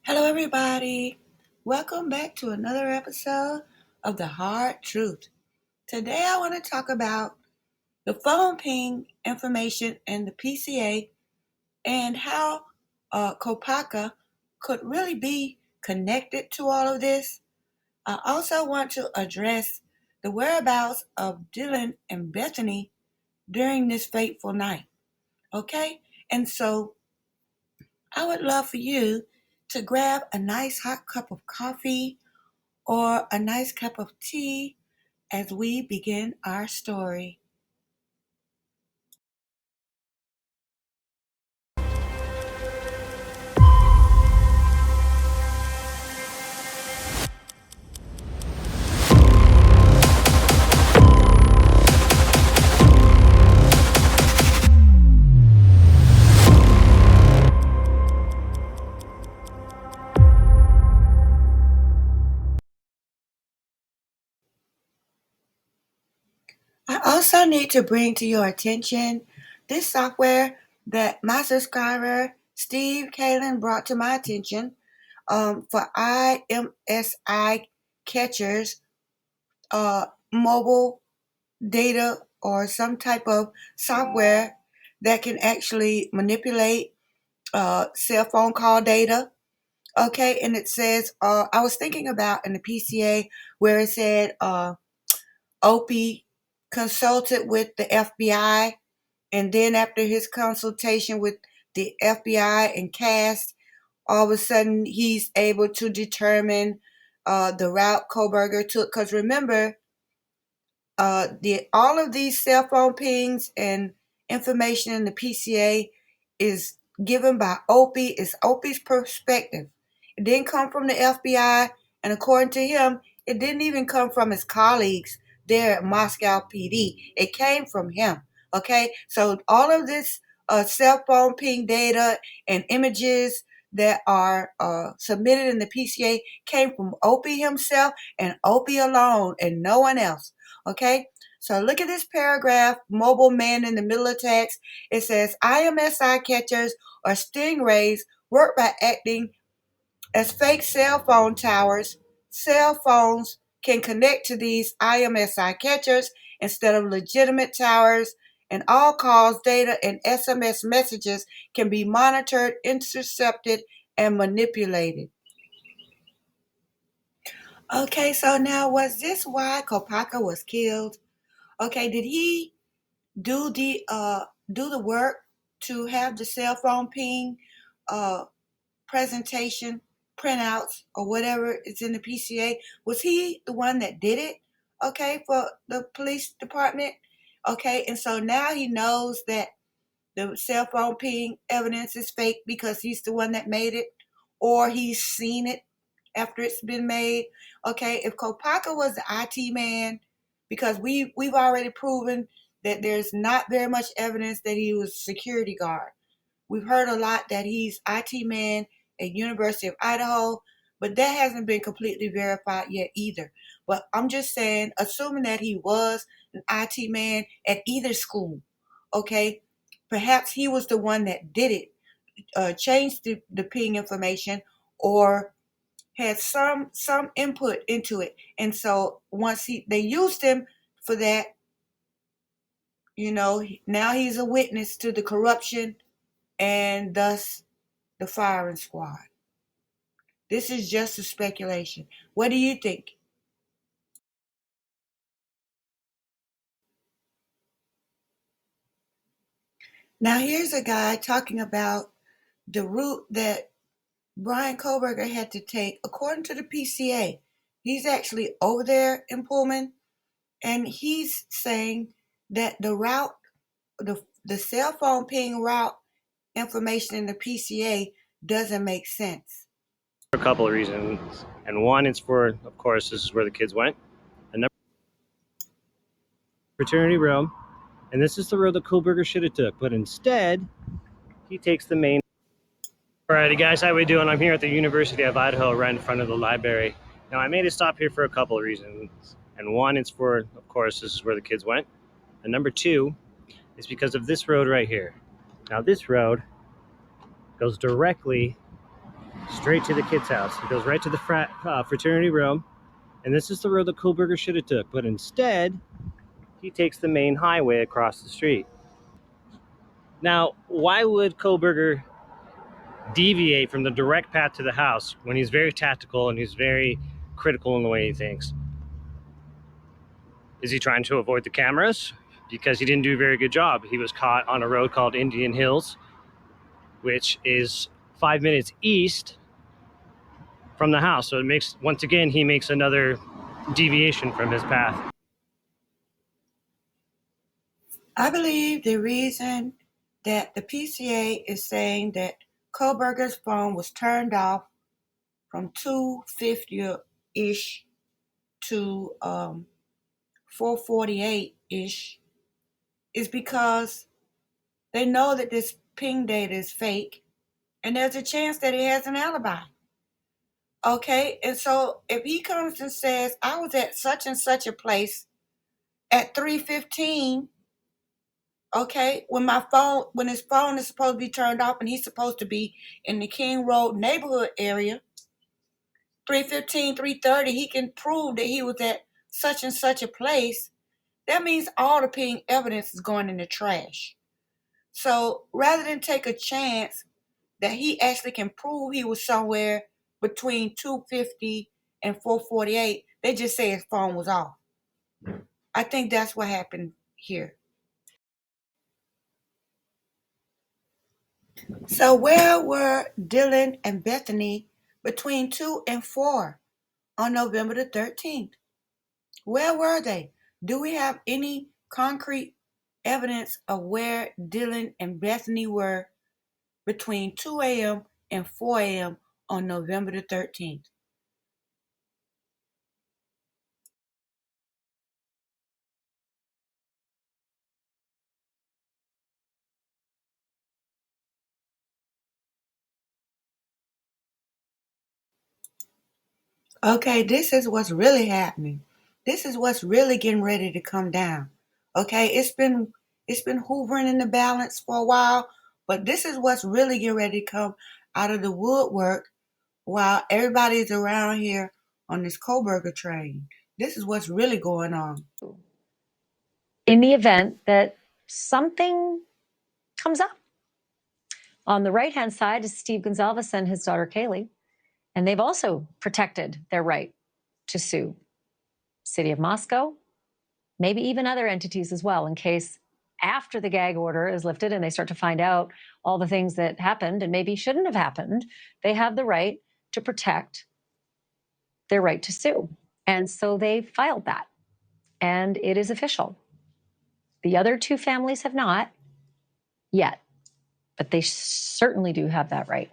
Hello, everybody. Welcome back to another episode of The Hard Truth. Today, I want to talk about the phone ping information in the PCA and how Kopacka could really be connected to all of this. I also want to address the whereabouts of Dylan and Bethany during this fateful night. Okay? And so, I would love for you to grab a nice hot cup of coffee or a nice cup of tea as we begin our story. I also need to bring to your attention this software that my subscriber Steve Kalen brought to my attention for IMSI catchers, mobile data, or some type of software that can actually manipulate cell phone call data. Okay, and it says, I was thinking about in the PCA where it said Opie consulted with the FBI, and then after his consultation with the FBI and CAST, all of a sudden he's able to determine the route Kohberger took. Because remember, all of these cell phone pings and information in the PCA is given by Opie. It's Opie's perspective. It didn't come from the FBI, and according to him, it didn't even come from his colleagues there at Moscow PD. It came from him. Okay, so all of this cell phone ping data and images that are submitted in the PCA came from Opie himself and Opie alone and no one else. Okay, so look at this paragraph, mobile man in the middle of text. It says IMSI catchers or stingrays work by acting as fake cell phone towers. Cell phones can connect to these IMSI catchers instead of legitimate towers, and all calls, data, and SMS messages can be monitored, intercepted, and manipulated. Okay, so now was this why Kopacka was killed? Okay, did he do the work to have the cell phone ping uh presentation printouts or whatever is in the PCA? Was he the one that did it? Okay, for the police department. Okay, and so now he knows that the cell phone ping evidence is fake because he's the one that made it, or he's seen it after it's been made. Okay, if Kopacka was the IT man, because we've already proven that there's not very much evidence that he was a security guard. We've heard a lot that he's IT man at University of Idaho, but that hasn't been completely verified yet either. But I'm just saying, assuming that he was an IT man at either school, okay, perhaps he was the one that did it, changed the ping information, or had some input into it. And so once they used him for that, now he's a witness to the corruption and thus the firing squad. This is just a speculation. What do you think? Now here's a guy talking about the route that Brian Kohberger had to take according to the PCA. He's actually over there in Pullman, and he's saying that the route, the cell phone ping route information in the PCA doesn't make sense. For a couple of reasons, and one is for, of course, this is where the kids went. Another fraternity room, and this is the road that Kohberger should have took, but instead he takes the main. Alrighty, guys, how we doing? I'm here at the University of Idaho, right in front of the library. Now, I made a stop here for a couple of reasons, and one is for, of course, this is where the kids went, and number two is because of this road right here. Now, this road goes directly straight to the kid's house. He goes right to the fraternity room, and this is the road that Kohberger should have took, but instead, he takes the main highway across the street. Now, why would Kohberger deviate from the direct path to the house when he's very tactical and he's very critical in the way he thinks? Is he trying to avoid the cameras? Because he didn't do a very good job. He was caught on a road called Indian Hills, which is 5 minutes east from the house. So it makes, once again, he makes another deviation from his path. I believe the reason that the PCA is saying that Kohberger's phone was turned off from 2:50-ish to 4:48-ish is because they know that this ping data is fake, and there's a chance that he has an alibi. Okay, and so if he comes and says, I was at such and such a place at 3:15, okay, when his phone is supposed to be turned off and he's supposed to be in the King Road neighborhood area, 3:15, 3:30, he can prove that he was at such and such a place. That means all the ping evidence is going in the trash. So rather than take a chance that he actually can prove he was somewhere between 2:50 and 4:48, they just say his phone was off. I think that's what happened here. So where were Dylan and Bethany between 2 and 4 on November the 13th? Where were they? Do we have any concrete evidence of where Dylan and Bethany were between 2 a.m. and 4 a.m. on November the 13th? Okay, this is what's really happening. This is what's really getting ready to come down. Okay, it's been hovering in the balance for a while, but this is what's really getting ready to come out of the woodwork while everybody's around here on this Kohberger train. This is what's really going on. In the event that something comes up. On the right-hand side is Steve Gonzalez and his daughter Kaylee, and they've also protected their right to sue City of Moscow, maybe even other entities as well, in case after the gag order is lifted and they start to find out all the things that happened and maybe shouldn't have happened, they have the right to protect their right to sue. And so they filed that, and it is official. The other two families have not yet, but they certainly do have that right.